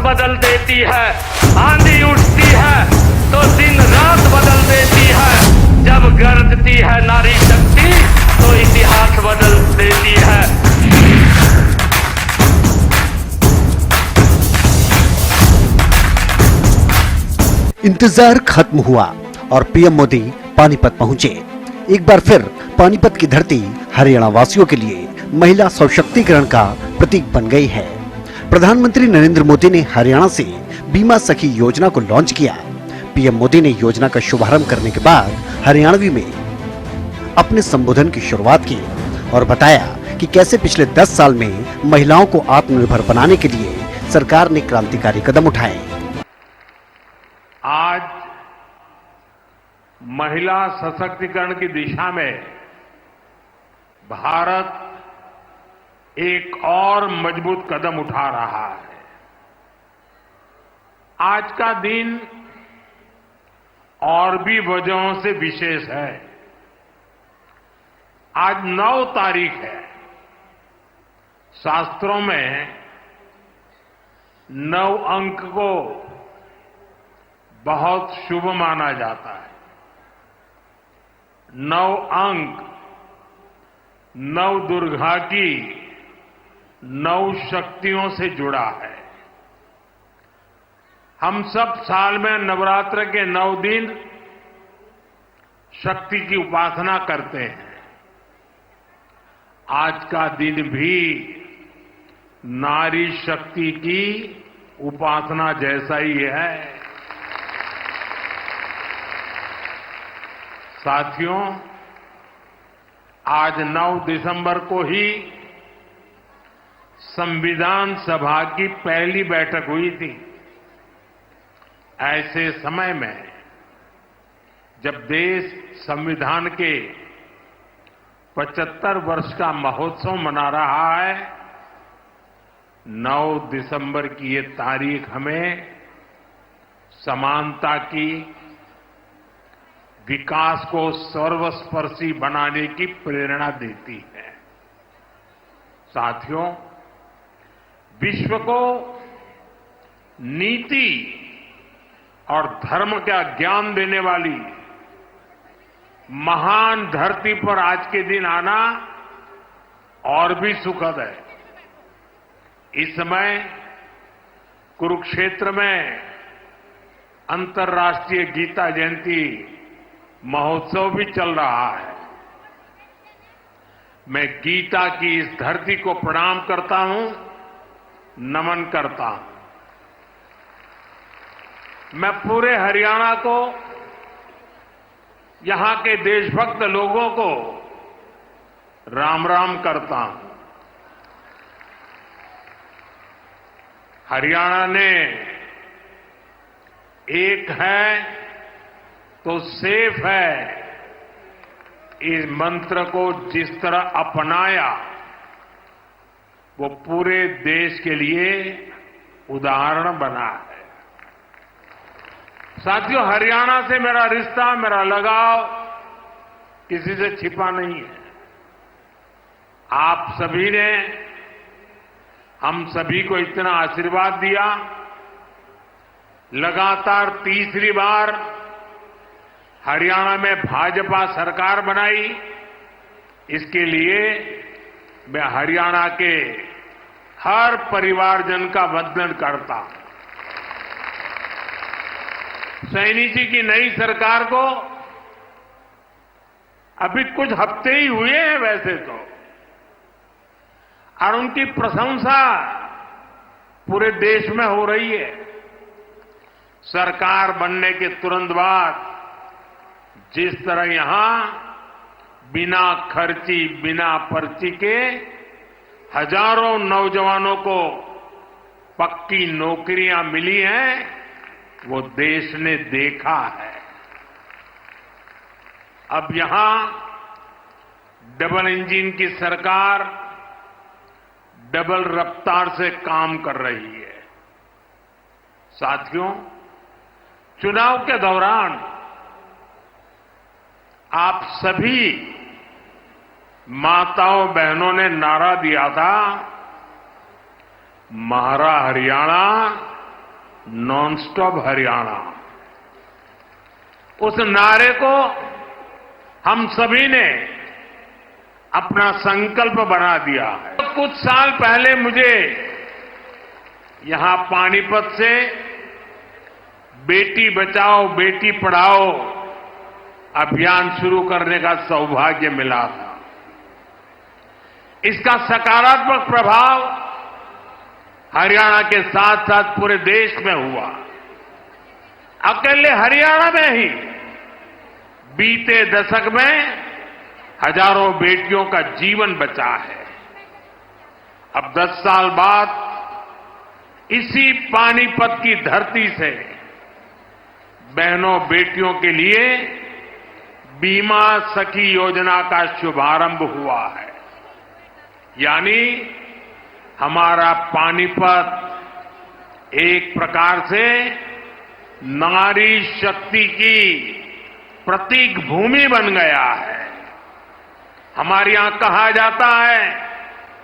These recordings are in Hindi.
बदल देती है। आंधी उठती है तो दिन रात बदल देती है। जब गरजती है नारी शक्ति तो इतिहास बदल देती है। इंतजार खत्म हुआ और पीएम मोदी पानीपत पहुंचे। एक बार फिर पानीपत की धरती हरियाणा वासियों के लिए महिला सशक्तिकरण का प्रतीक बन गई है। प्रधानमंत्री नरेंद्र मोदी ने हरियाणा से बीमा सखी योजना को लॉन्च किया। पीएम मोदी ने योजना का शुभारंभ करने के बाद हरियाणवी में अपने संबोधन की शुरुआत की और बताया कि कैसे पिछले 10 साल में महिलाओं को आत्मनिर्भर बनाने के लिए सरकार ने क्रांतिकारी कदम उठाए। आज महिला सशक्तिकरण की दिशा में भारत एक और मजबूत कदम उठा रहा है। आज का दिन और भी वजहों से विशेष है। आज 9 तारीख है। शास्त्रों में 9 अंक को बहुत शुभ माना जाता है। 9 अंक 9 दुर्गा की 9 शक्तियों से जुड़ा है। हम सब साल में नवरात्र के 9 दिन शक्ति की उपासना करते हैं। आज का दिन भी नारी शक्ति की उपासना जैसा ही है। साथियों, आज 9 दिसंबर को ही संविधान सभा की पहली बैठक हुई थी। ऐसे समय में जब देश संविधान के 75 वर्ष का महोत्सव मना रहा है, 9 दिसंबर की ये तारीख हमें समानता की, विकास को सर्वस्पर्शी बनाने की प्रेरणा देती है। साथियों, विश्व को नीति और धर्म का ज्ञान देने वाली महान धरती पर आज के दिन आना और भी सुखद है। इस समय कुरुक्षेत्र में अंतर्राष्ट्रीय गीता जयंती महोत्सव भी चल रहा है। मैं गीता की इस धरती को प्रणाम करता हूं, नमन करता हूं। मैं पूरे हरियाणा को, यहां के देशभक्त लोगों को राम राम करता हूं। हरियाणा ने एक है तो सेफ है इस मंत्र को जिस तरह अपनाया, वो पूरे देश के लिए उदाहरण बना है। साथियों, हरियाणा से मेरा रिश्ता, मेरा लगाव किसी से छिपा नहीं है। आप सभी ने हम सभी को इतना आशीर्वाद दिया। लगातार तीसरी बार हरियाणा में भाजपा सरकार बनाई। इसके लिए मैं हरियाणा के हर परिवारजन का वंदन करता हूं। सैनी जी की नई सरकार को अभी कुछ हफ्ते ही हुए हैं वैसे तो, और उनकी प्रशंसा पूरे देश में हो रही है। सरकार बनने के तुरंत बाद जिस तरह यहां बिना खर्ची, बिना पर्ची के हजारों नौजवानों को पक्की नौकरियां मिली हैं, वो देश ने देखा है। अब यहां डबल इंजन की सरकार डबल रफ्तार से काम कर रही है। साथियों, चुनाव के दौरान आप सभी माताओं बहनों ने नारा दिया था, हमारा हरियाणा नॉनस्टॉप हरियाणा, उस नारे को हम सभी ने अपना संकल्प बना दिया है। कुछ साल पहले मुझे यहां पानीपत से बेटी बचाओ बेटी पढ़ाओ अभियान शुरू करने का सौभाग्य मिला था। इसका सकारात्मक प्रभाव हरियाणा के साथ साथ पूरे देश में हुआ। अकेले हरियाणा में ही बीते दशक में हजारों बेटियों का जीवन बचा है। अब 10 साल बाद इसी पानीपत की धरती से बहनों बेटियों के लिए बीमा सखी योजना का शुभारंभ हुआ है। यानी हमारा पानीपत एक प्रकार से नारी शक्ति की प्रतीक भूमि बन गया है। हमारे यहां कहा जाता है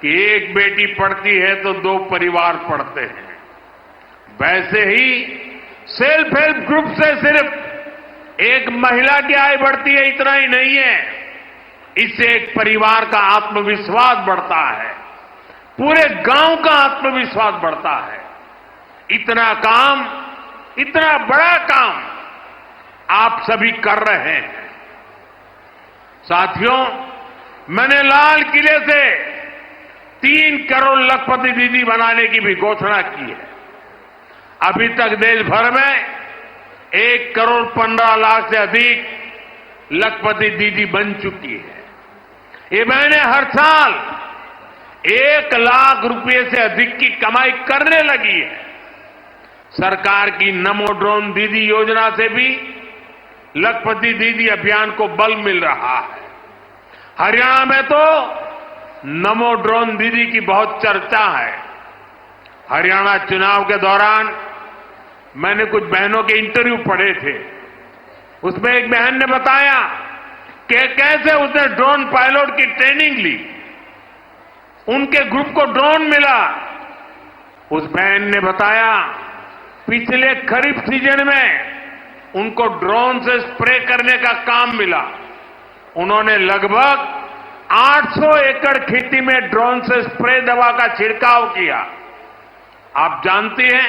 कि एक बेटी पढ़ती है तो 2 परिवार पढ़ते हैं। वैसे ही सेल्फ हेल्प ग्रुप से सिर्फ एक महिला की आय बढ़ती है इतना ही नहीं है, इससे एक परिवार का आत्मविश्वास बढ़ता है, पूरे गांव का आत्मविश्वास बढ़ता है। इतना बड़ा काम आप सभी कर रहे हैं। साथियों, मैंने लाल किले से 3 करोड़ लखपति दीदी बनाने की भी घोषणा की है। अभी तक देश भर में 1 करोड़ 15 लाख से अधिक लखपति दीदी बन चुकी है। ये बहनें हर साल 1 लाख रुपए से अधिक की कमाई करने लगी है। सरकार की नमो ड्रोन दीदी योजना से भी लखपति दीदी अभियान को बल मिल रहा है। हरियाणा में तो नमो ड्रोन दीदी की बहुत चर्चा है। हरियाणा चुनाव के दौरान मैंने कुछ बहनों के इंटरव्यू पढ़े थे। उसमें एक बहन ने बताया कि कैसे उसने ड्रोन पायलट की ट्रेनिंग ली, उनके ग्रुप को ड्रोन मिला। उस बहन ने बताया पिछले खरीफ सीजन में उनको ड्रोन से स्प्रे करने का काम मिला। उन्होंने लगभग 800 एकड़ खेती में ड्रोन से स्प्रे दवा का छिड़काव किया। आप जानते हैं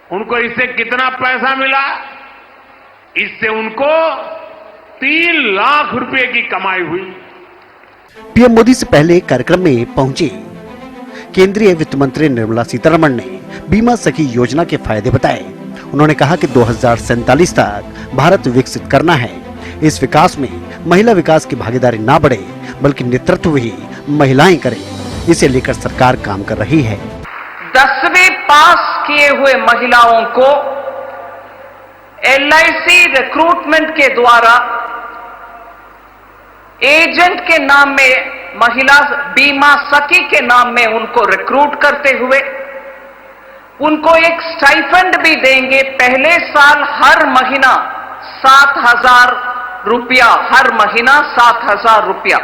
उनको इससे कितना पैसा मिला? इससे उनको 3 लाख रुपए की कमाई हुई। पीएम मोदी से पहले कार्यक्रम में पहुंची केंद्रीय वित्त मंत्री निर्मला सीतारमण ने बीमा सखी योजना के फायदे बताए। उन्होंने कहा कि 2047 तक भारत विकसित करना है। इस विकास में महिला विकास की भागीदारी ना बढ़े बल्कि नेतृत्व ही महिलाएं करें, इसे लेकर सरकार काम कर रही है। 10वीं पास किए हुए महिलाओं को LIC रिक्रूटमेंट के द्वारा एजेंट के नाम में, महिला बीमा सखी के नाम में उनको रिक्रूट करते हुए उनको एक स्टाइफंड भी देंगे। पहले साल हर महीना 7,000 रुपया, हर महीना 7,000 रुपया।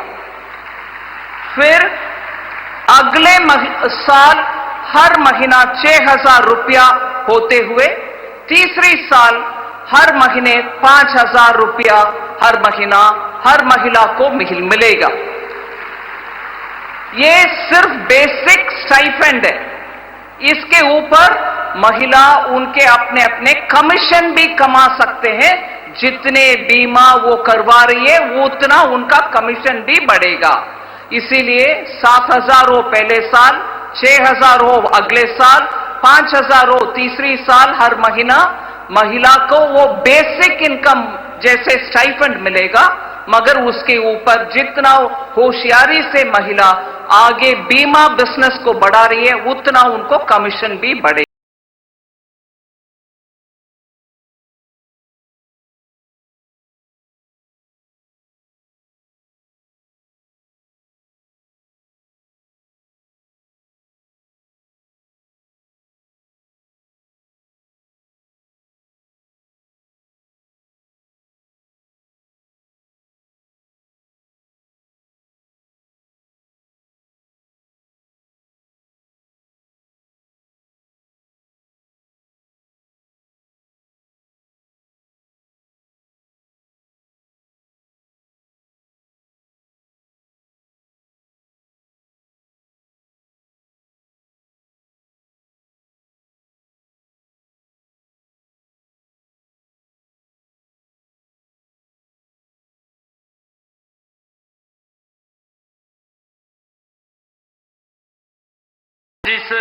फिर अगले साल हर महीना 6,000 रुपया होते हुए तीसरी साल हर महीने 5,000 रुपया हर महीना हर महिला को मिलेगा। ये सिर्फ बेसिक स्टाइपेंड है। इसके ऊपर महिला उनके अपने अपने कमीशन भी कमा सकते हैं। जितने बीमा वो करवा रही है वो उतना उनका कमीशन भी बढ़ेगा। इसीलिए 7,000 हो पहले साल, 6,000 हो अगले साल, 5,000 हो तीसरी साल हर महीना महिला को वो बेसिक इनकम जैसे स्टाइपेंड मिलेगा। मगर उसके ऊपर जितना होशियारी से महिला आगे बीमा बिजनेस को बढ़ा रही है उतना उनको कमीशन भी बढ़ेगा।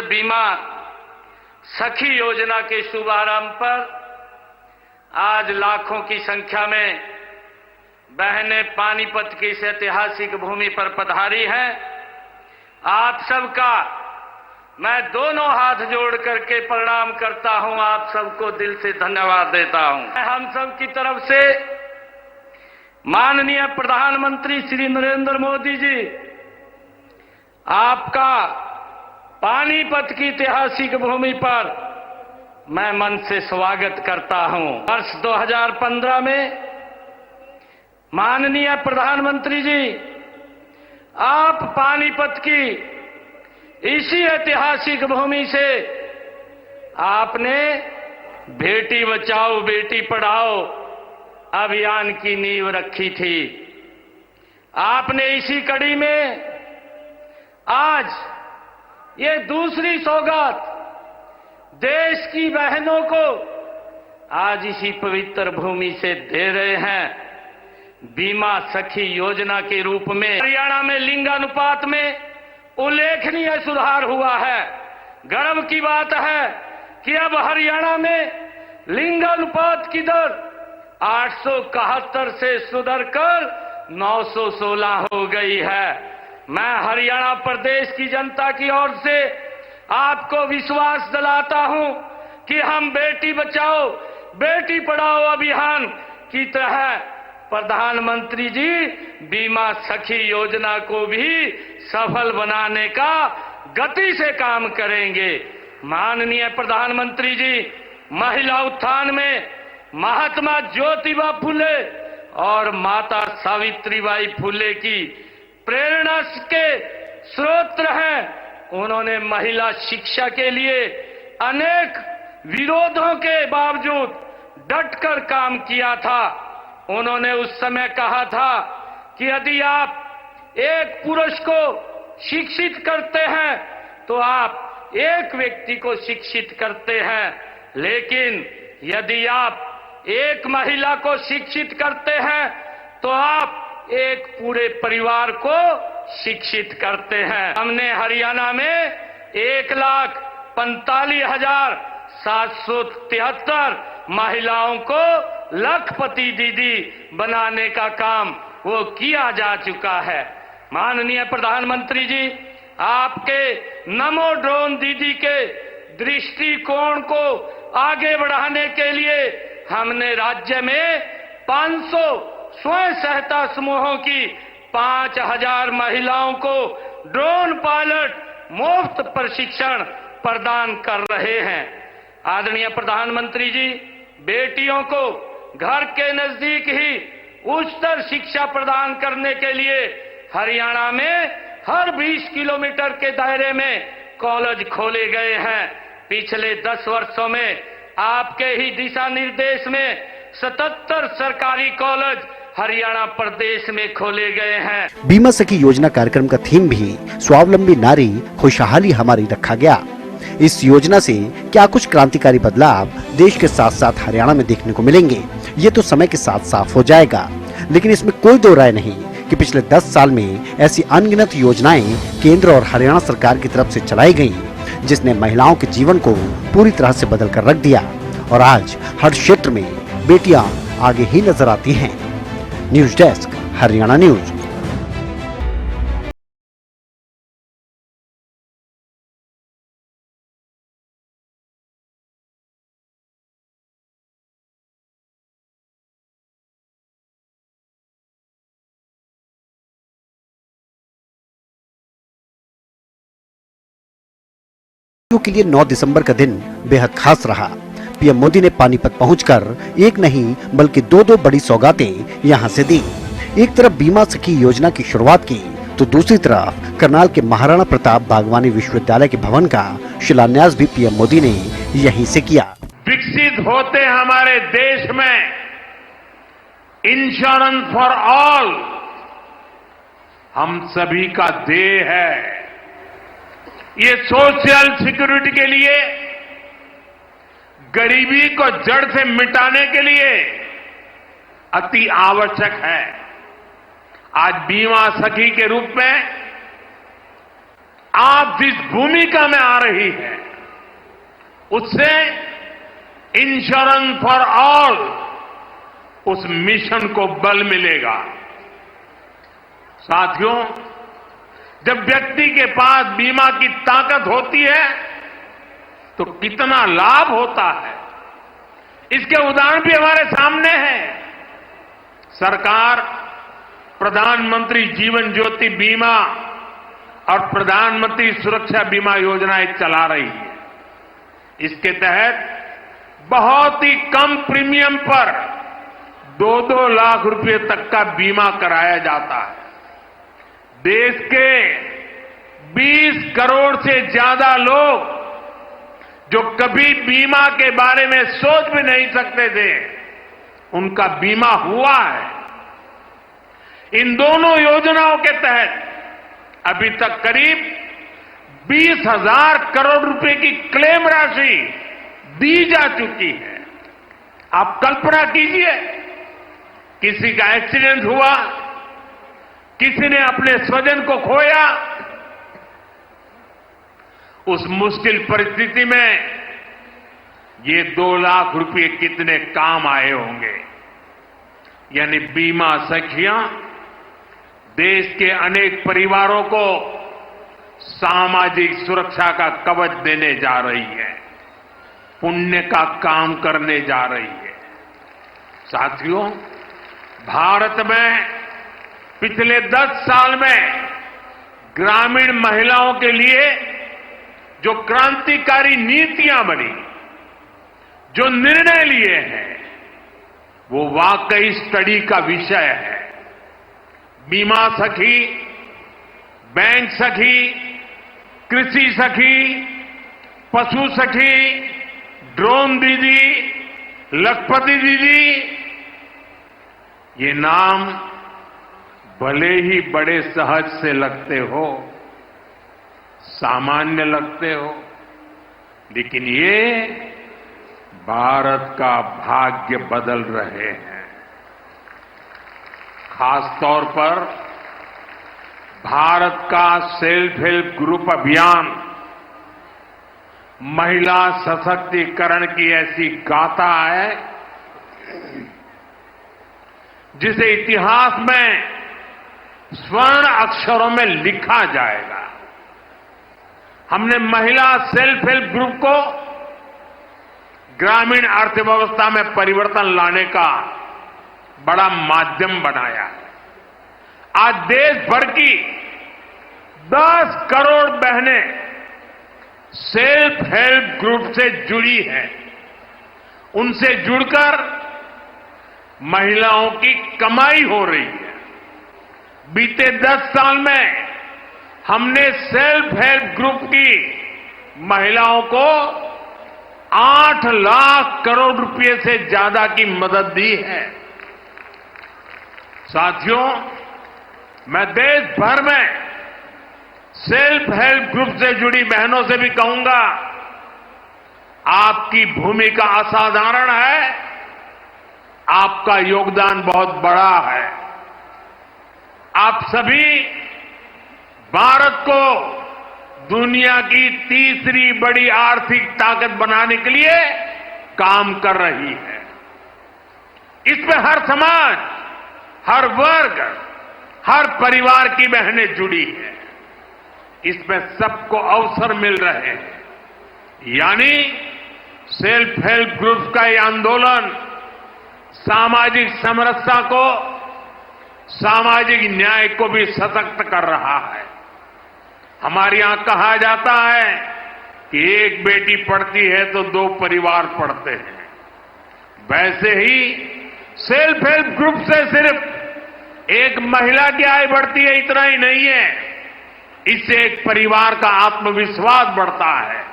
बीमा सखी योजना के शुभारंभ पर आज लाखों की संख्या में बहनें पानीपत की इस ऐतिहासिक भूमि पर पधारी हैं। आप सबका मैं दोनों हाथ जोड़ करके प्रणाम करता हूं, आप सबको दिल से धन्यवाद देता हूं। हम सब की तरफ से माननीय प्रधानमंत्री श्री नरेंद्र मोदी जी, आपका पानीपत की ऐतिहासिक भूमि पर मैं मन से स्वागत करता हूं। वर्ष 2015 में माननीय प्रधानमंत्री जी, आप पानीपत की इसी ऐतिहासिक भूमि से आपने बेटी बचाओ बेटी पढ़ाओ अभियान की नींव रखी थी। आपने इसी कड़ी में आज ये दूसरी सौगात देश की बहनों को आज इसी पवित्र भूमि से दे रहे हैं, बीमा सखी योजना के रूप में। हरियाणा में लिंगानुपात में उल्लेखनीय सुधार हुआ है। गर्व की बात है कि अब हरियाणा में लिंगानुपात की दर 871 से सुधरकर 916 हो गई है। मैं हरियाणा प्रदेश की जनता की ओर से आपको विश्वास दिलाता हूं कि हम बेटी बचाओ बेटी पढ़ाओ अभियान की तरह प्रधानमंत्री जी बीमा सखी योजना को भी सफल बनाने का गति से काम करेंगे। माननीय प्रधानमंत्री जी, महिला उत्थान में महात्मा ज्योतिबा फुले और माता सावित्रीबाई फुले की प्रेरणा के स्रोत हैं। उन्होंने महिला शिक्षा के लिए अनेक विरोधों के बावजूद डटकर काम किया था। उन्होंने उस समय कहा था कि यदि आप एक पुरुष को शिक्षित करते हैं तो आप एक व्यक्ति को शिक्षित करते हैं, लेकिन यदि आप एक महिला को शिक्षित करते हैं तो आप एक पूरे परिवार को शिक्षित करते हैं। हमने हरियाणा में 1,45,773 महिलाओं को लखपति दीदी बनाने का काम वो किया जा चुका है। माननीय प्रधानमंत्री जी, आपके नमो ड्रोन दीदी के दृष्टिकोण को आगे बढ़ाने के लिए हमने राज्य में 500 स्वयं सहायता समूहों की 5000 महिलाओं को ड्रोन पायलट मुफ्त प्रशिक्षण प्रदान कर रहे हैं। आदरणीय प्रधानमंत्री जी, बेटियों को घर के नजदीक ही उच्चतर शिक्षा प्रदान करने के लिए हरियाणा में हर 20 किलोमीटर के दायरे में कॉलेज खोले गए हैं। पिछले 10 वर्षों में आपके ही दिशा निर्देश में 77 सरकारी कॉलेज हरियाणा प्रदेश में खोले गए हैं। बीमा सखी योजना कार्यक्रम का थीम भी स्वावलंबी नारी खुशहाली हमारी रखा गया। इस योजना से क्या कुछ क्रांतिकारी बदलाव देश के साथ साथ हरियाणा में देखने को मिलेंगे, ये तो समय के साथ साफ हो जाएगा। लेकिन इसमें कोई दो राय नहीं कि पिछले 10 साल में ऐसी अनगिनत योजनाएं केंद्र और हरियाणा सरकार की तरफ से चलाई गई, जिसने महिलाओं के जीवन को पूरी तरह से बदल कर रख दिया। और आज हर क्षेत्र में बेटियां आगे ही नजर आती हैं। News desk, Haryana news. के लिए 9 दिसंबर का दिन बेहद खास रहा। पीएम मोदी ने पानीपत पहुंचकर एक नहीं बल्कि 2 बड़ी सौगातें यहां से दी। एक तरफ बीमा सखी योजना की शुरुआत की तो दूसरी तरफ करनाल के महाराणा प्रताप बागवानी विश्वविद्यालय के भवन का शिलान्यास भी पीएम मोदी ने यहीं से किया। विकसित होते हमारे देश में इंश्योरेंस फॉर ऑल हम सभी का ध्येय है। ये सोशल सिक्योरिटी के लिए, गरीबी को जड़ से मिटाने के लिए अति आवश्यक है। आज बीमा सखी के रूप में आप जिस भूमिका में आ रही है उससे इंश्योरेंस फॉर ऑल उस मिशन को बल मिलेगा। साथियों, जब व्यक्ति के पास बीमा की ताकत होती है तो कितना लाभ होता है, इसके उदाहरण भी हमारे सामने हैं। सरकार प्रधानमंत्री जीवन ज्योति बीमा और प्रधानमंत्री सुरक्षा बीमा योजनाएं चला रही है। इसके तहत बहुत ही कम प्रीमियम पर 2-2 लाख रुपए तक का बीमा कराया जाता है। देश के 20 करोड़ से ज्यादा लोग जो कभी बीमा के बारे में सोच भी नहीं सकते थे, उनका बीमा हुआ है। इन दोनों योजनाओं के तहत अभी तक करीब 20,000 करोड़ रुपए की क्लेम राशि दी जा चुकी है। आप कल्पना कीजिए, किसी का एक्सीडेंट हुआ, किसी ने अपने स्वजन को खोया, उस मुश्किल परिस्थिति में ये 2 लाख रुपए कितने काम आए होंगे। यानी बीमा सखियां देश के अनेक परिवारों को सामाजिक सुरक्षा का कवच देने जा रही है, पुण्य का काम करने जा रही है। साथियों, भारत में पिछले 10 साल में ग्रामीण महिलाओं के लिए जो क्रांतिकारी नीतियां बनी, जो निर्णय लिए हैं, वो वाकई स्टडी का विषय है। बीमा सखी, बैंक सखी, कृषि सखी, पशु सखी, ड्रोन दीदी, लखपति दीदी, ये नाम भले ही बड़े सहज से लगते हो, सामान्य लगते हो, लेकिन ये भारत का भाग्य बदल रहे हैं। खास तौर पर भारत का सेल्फ हेल्प ग्रुप अभियान महिला सशक्तिकरण की ऐसी गाथा है जिसे इतिहास में स्वर्ण अक्षरों में लिखा जाएगा। हमने महिला सेल्फ हेल्प ग्रुप को ग्रामीण अर्थव्यवस्था में परिवर्तन लाने का बड़ा माध्यम बनाया है। आज देश भर की 10 करोड़ बहनें सेल्फ हेल्प ग्रुप से जुड़ी हैं। उनसे जुड़कर महिलाओं की कमाई हो रही है। बीते 10 साल में हमने सेल्फ हेल्प ग्रुप की महिलाओं को 8 लाख करोड़ रुपए से ज्यादा की मदद दी है। साथियों, मैं देश भर में सेल्फ हेल्प ग्रुप से जुड़ी बहनों से भी कहूंगा, आपकी भूमिका असाधारण है, आपका योगदान बहुत बड़ा है। आप सभी भारत को दुनिया की तीसरी बड़ी आर्थिक ताकत बनाने के लिए काम कर रही है। इसमें हर समाज, हर वर्ग, हर परिवार की बहनें जुड़ी हैं। इसमें सबको अवसर मिल रहे हैं। यानी सेल्फ हेल्प ग्रुप का ये आंदोलन सामाजिक समरसता को, सामाजिक न्याय को भी सशक्त कर रहा है। हमारे यहां कहा जाता है कि एक बेटी पढ़ती है तो 2 परिवार पढ़ते हैं। वैसे ही सेल्फ हेल्प ग्रुप से सिर्फ एक महिला की आय बढ़ती है, इतना ही नहीं है, इससे एक परिवार का आत्मविश्वास बढ़ता है।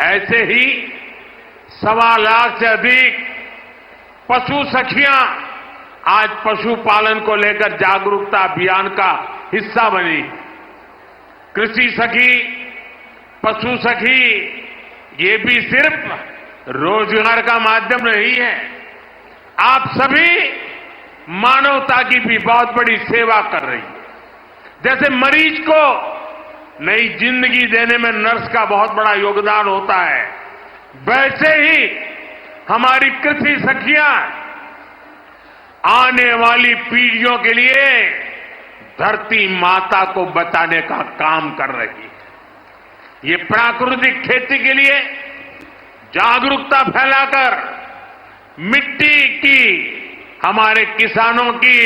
ऐसे ही 1.25 लाख से अधिक पशु सखियां आज पशुपालन को लेकर जागरूकता अभियान का हिस्सा बनी। कृषि सखी, पशु सखी, ये भी सिर्फ रोजगार का माध्यम नहीं है, आप सभी मानवता की भी बहुत बड़ी सेवा कर रही है। जैसे मरीज को नई जिंदगी देने में नर्स का बहुत बड़ा योगदान होता है, वैसे ही हमारी कृषि सखियां आने वाली पीढ़ियों के लिए धरती माता को बचाने का काम कर रही है। ये प्राकृतिक खेती के लिए जागरूकता फैलाकर मिट्टी की, हमारे किसानों की,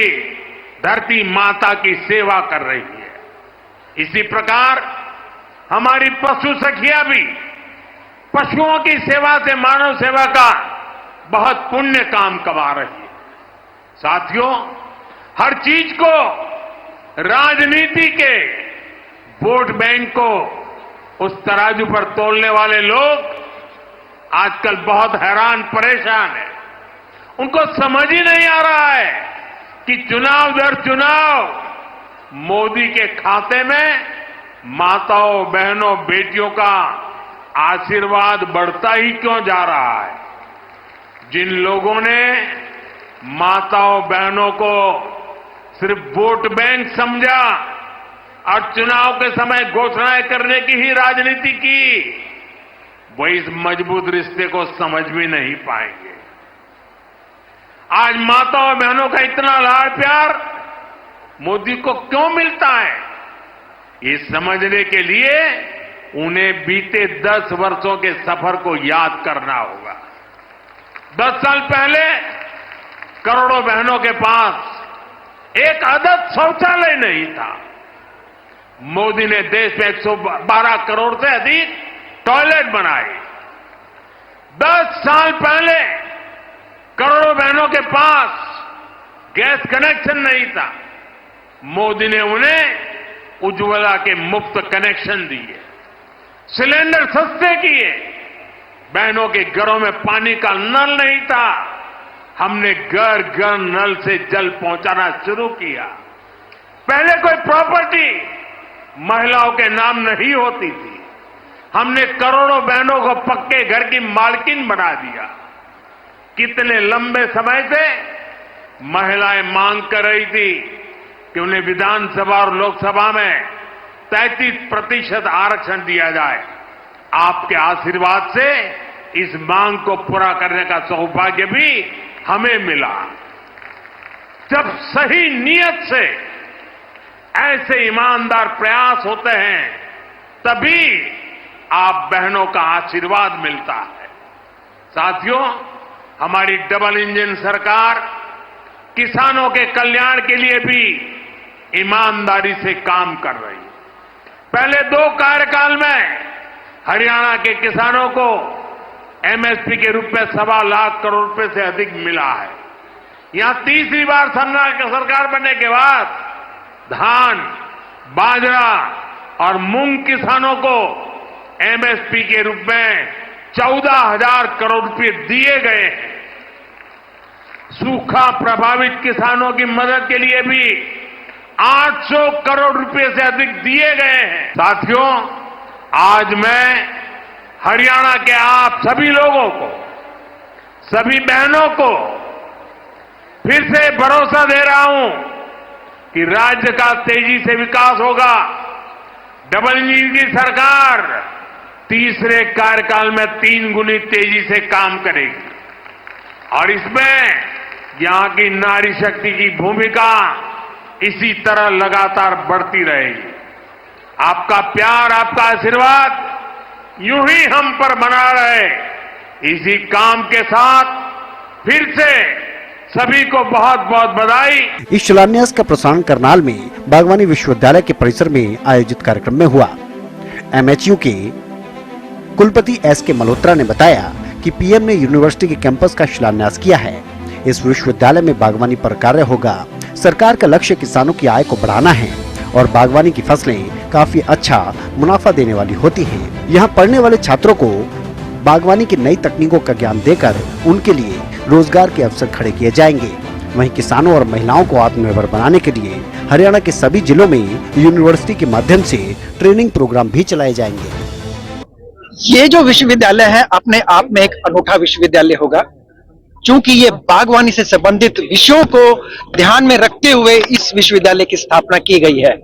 धरती माता की सेवा कर रही है। इसी प्रकार हमारी पशु सखियां भी पशुओं की सेवा से मानव सेवा का बहुत पुण्य काम कमा रही है। साथियों, हर चीज को राजनीति के वोट बैंक को उस तराजू पर तोलने वाले लोग आजकल बहुत हैरान परेशान हैं। उनको समझ ही नहीं आ रहा है कि चुनाव दर चुनाव मोदी के खाते में माताओं, बहनों, बेटियों का आशीर्वाद बढ़ता ही क्यों जा रहा है। जिन लोगों ने माताओं, बहनों को सिर्फ वोट बैंक समझा और चुनाव के समय घोषणाएं करने की ही राजनीति की, वो इस मजबूत रिश्ते को समझ भी नहीं पाएंगे। आज माताओं, बहनों का इतना लाड़ प्यार मोदी को क्यों मिलता है, ये समझने के लिए उन्हें बीते 10 वर्षों के सफर को याद करना होगा। 10 साल पहले करोड़ों बहनों के पास एक आदत शौचालय नहीं था। मोदी ने देश में 112 करोड़ से अधिक टॉयलेट बनाए। 10 साल पहले करोड़ों बहनों के पास गैस कनेक्शन नहीं था। मोदी ने उन्हें उज्ज्वला के मुफ्त कनेक्शन दिए, सिलेंडर सस्ते किए। बहनों के घरों में पानी का नल नहीं था, हमने घर घर नल से जल पहुंचाना शुरू किया। पहले कोई प्रॉपर्टी महिलाओं के नाम नहीं होती थी, हमने करोड़ों बहनों को पक्के घर की मालकिन बना दिया। कितने लंबे समय से महिलाएं मांग कर रही थी कि उन्हें विधानसभा और लोकसभा में 33% आरक्षण दिया जाए। आपके आशीर्वाद से इस मांग को पूरा करने का सौभाग्य भी हमें मिला। जब सही नियत से ऐसे ईमानदार प्रयास होते हैं, तभी आप बहनों का आशीर्वाद मिलता है। साथियों, हमारी डबल इंजन सरकार किसानों के कल्याण के लिए भी ईमानदारी से काम कर रही है। पहले 2 कार्यकाल में हरियाणा के किसानों को एमएसपी के रूप में 1.25 लाख करोड़ रुपए से अधिक मिला है। यहां तीसरी बार सरकार बनने के बाद धान, बाजरा और मूंग किसानों को एमएसपी के रूप में 14,000 करोड़ रुपए दिए गए हैं। सूखा प्रभावित किसानों की मदद के लिए भी 800 करोड़ रुपए से अधिक दिए गए हैं। साथियों, आज मैं हरियाणा के आप सभी लोगों को, सभी बहनों को फिर से भरोसा दे रहा हूं कि राज्य का तेजी से विकास होगा। डबल इंजन की सरकार तीसरे कार्यकाल में 3 गुनी तेजी से काम करेगी और इसमें यहां की नारी शक्ति की भूमिका इसी तरह लगातार बढ़ती रहेगी। आपका प्यार, आपका आशीर्वाद यूं ही हम पर बना रहे। इसी काम के साथ फिर से सभी को बहुत बहुत बधाई। इस शिलान्यास का प्रसारण करनाल में बागवानी विश्वविद्यालय के परिसर में आयोजित कार्यक्रम में हुआ। एमएचयू के कुलपति एस.के. मल्होत्रा ने बताया कि पीएम ने यूनिवर्सिटी के कैंपस का शिलान्यास किया है। इस विश्वविद्यालय में बागवानी पर कार्य होगा। सरकार का लक्ष्य किसानों की आय को बढ़ाना है और बागवानी की फसलें काफी अच्छा मुनाफा देने वाली होती हैं। यहाँ पढ़ने वाले छात्रों को बागवानी की नई तकनीकों का ज्ञान देकर उनके लिए रोजगार के अवसर खड़े किए जाएंगे। वहीं किसानों और महिलाओं को आत्मनिर्भर बनाने के लिए हरियाणा के सभी जिलों में यूनिवर्सिटी के माध्यम से ट्रेनिंग प्रोग्राम भी चलाए जाएंगे। ये जो विश्वविद्यालय है अपने आप में एक अनूठा विश्वविद्यालय होगा चूंकि ये बागवानी से संबंधित विषयों को ध्यान में रखते हुए इस विश्वविद्यालय की स्थापना की गई है।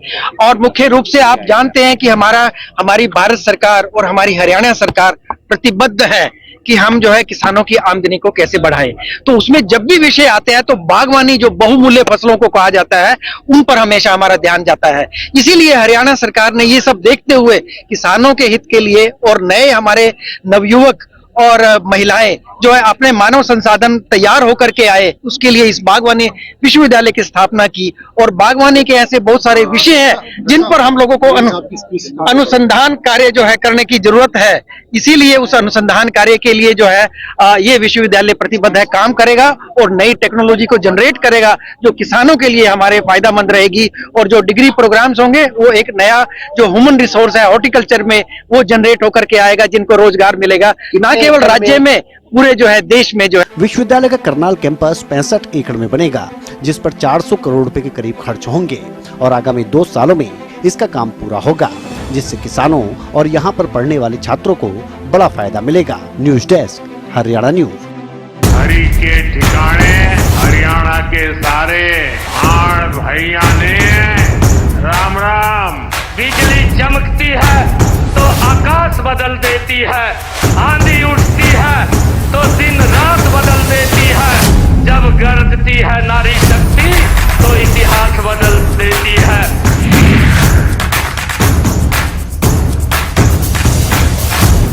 और मुख्य रूप से आप जानते हैं कि हमारी भारत सरकार और हमारी हरियाणा सरकार प्रतिबद्ध है कि हम जो है किसानों की आमदनी को कैसे बढ़ाएं। तो उसमें जब भी विषय आते हैं तो बागवानी जो बहुमूल्य फसलों को कहा जाता है उन पर हमेशा हमारा ध्यान जाता है। इसीलिए हरियाणा सरकार ने ये सब देखते हुए किसानों के हित के लिए और नए हमारे नवयुवक और महिलाएं जो है अपने मानव संसाधन तैयार होकर के आए, उसके लिए इस बागवानी विश्वविद्यालय की स्थापना की। और बागवानी के ऐसे बहुत सारे विषय हैं जिन पर हम लोगों को अनुसंधान कार्य जो है करने की जरूरत है। इसीलिए उस अनुसंधान कार्य के लिए जो है ये विश्वविद्यालय प्रतिबद्ध है, काम करेगा और नई टेक्नोलॉजी को जनरेट करेगा जो किसानों के लिए हमारे फायदेमंद रहेगी। और जो डिग्री प्रोग्राम्स होंगे वो एक नया जो ह्यूमन रिसोर्स है हॉर्टिकल्चर में वो जनरेट होकर के आएगा, जिनको रोजगार मिलेगा, ना केवल राज्य में पूरे जो है देश में जो है। विश्वविद्यालय का करनाल कैंपस 65 एकड़ में बनेगा, जिस पर 400 करोड़ रुपए के करीब खर्च होंगे और आगामी 2 सालों में इसका काम पूरा होगा, जिससे किसानों और यहाँ पर पढ़ने वाले छात्रों को बड़ा फायदा मिलेगा। News desk, Haryana news. Hari के ठिकाने हरियाणा के सारे आड़ भैया ने राम राम। बिजली चमकती है तो आकाश बदल देती है, आंधी उठती है तो दिन रात बदल देती है। जब गरजती है नारी शक्ति